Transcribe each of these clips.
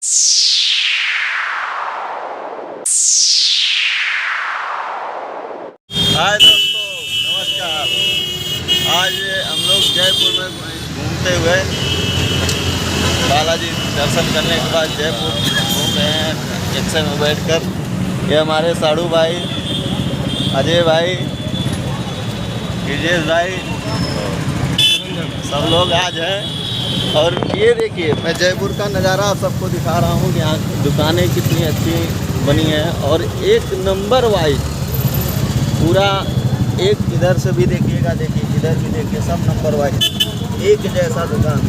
हाय दोस्तों, नमस्कार। आज हम लोग जयपुर में घूमते हुए बालाजी दर्शन करने के बाद जयपुर घूम रहे हैं रिक्शे में बैठकर। ये हमारे साड़ू भाई, अजय भाई, ब्रिजेश भाई, सब लोग आज हैं। और ये देखिए, मैं जयपुर का नज़ारा आप सबको दिखा रहा हूँ कि यहाँ दुकानें कितनी अच्छी बनी हैं और एक नंबर वाइज पूरा। एक इधर से भी देखिएगा, देखिए इधर भी देखिए, सब नंबर वाइज एक जैसा दुकान।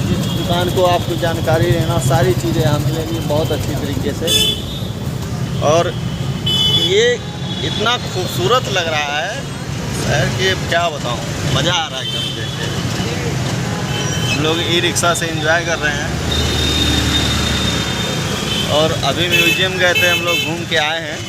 इस दुकान को आपको जानकारी लेना, सारी चीज़ें यहाँ मिलेंगी बहुत अच्छी तरीके से। और ये इतना खूबसूरत लग रहा है शहर कि क्या बताऊँ, मज़ा आ रहा है एकदम देख के। हम लोग ई रिक्शा से एंजॉय कर रहे हैं और अभी म्यूजियम गए थे, हम लोग घूम के आए हैं।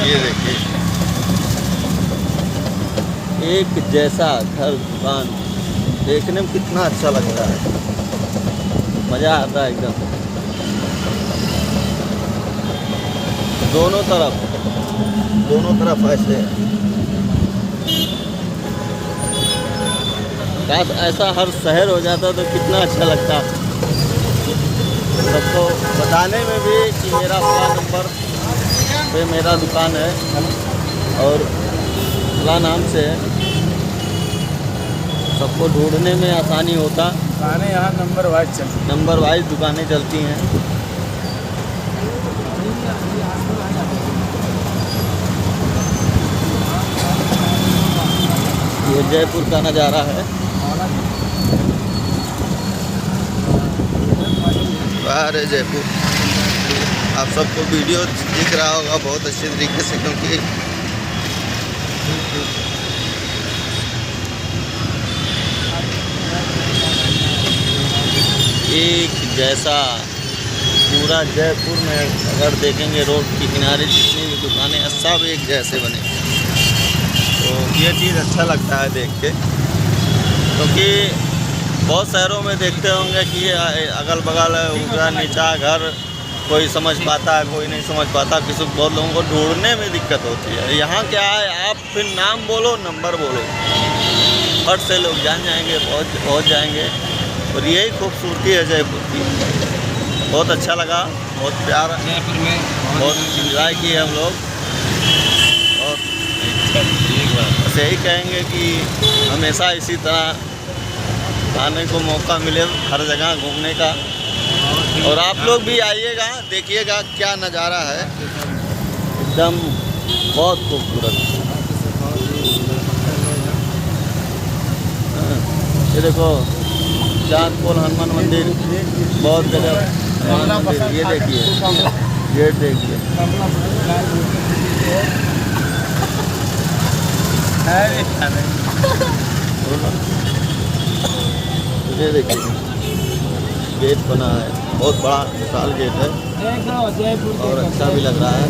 ये देखिए, एक जैसा घर दुकान देखने में कितना अच्छा लगता है, मज़ा आता है एकदम। दोनों तरफ ऐसे। काश ऐसा हर शहर हो जाता तो कितना अच्छा लगता। सबको बताने में भी कि मेरा फला नंबर पे मेरा दुकान है और फला नाम से है, सबको ढूंढने में आसानी होता। दुकानें यहाँ नंबर वाइज दुकानें चलती हैं। ये जयपुर का नज़ारा है। बाहर है जयपुर। आप सबको वीडियो दिख रहा होगा बहुत अच्छे तरीके से, क्योंकि एक जैसा पूरा जयपुर में अगर देखेंगे, रोड के किनारे जितनी भी दुकानें हैं सब एक जैसे बने। तो ये चीज़ अच्छा लगता है देख के, क्योंकि बहुत शहरों में देखते होंगे कि अगल बगल ऊपरा नीचा घर कोई समझ पाता है, कोई नहीं समझ पाता। किसी बहुत लोगों को ढूंढने में दिक्कत होती है। यहाँ क्या है, आप फिर नाम बोलो, नंबर बोलो, फट से लोग जान जाएंगे, पहुँच जाएंगे। और यही खूबसूरती है जयपुर की। बहुत अच्छा लगा, बहुत प्यार, जयपुर में बहुत इंजॉय किए हम लोग। और बस यही कहेंगे कि हमेशा इसी तरह आने को मौका मिले हर जगह घूमने का। और आप लोग भी आइएगा, देखिएगा क्या नज़ारा है, एकदम बहुत खूबसूरत। ये देखो, चांदपोल हनुमान मंदिर, बहुत जगह हनुमान मंदिर। ये देखिए, गेट देखिए। ये देखिए, गेट बना है, बहुत बड़ा विशाल गेट है और अच्छा भी लग रहा है।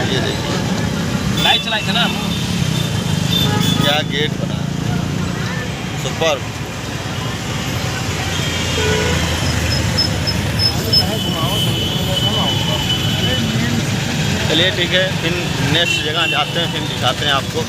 ये देखिए, लाइट चलाई था ना, क्या गेट बना है, सुपर। चलिए ठीक है, फिर नेक्स्ट जगह जाते हैं, फिर दिखाते हैं आपको।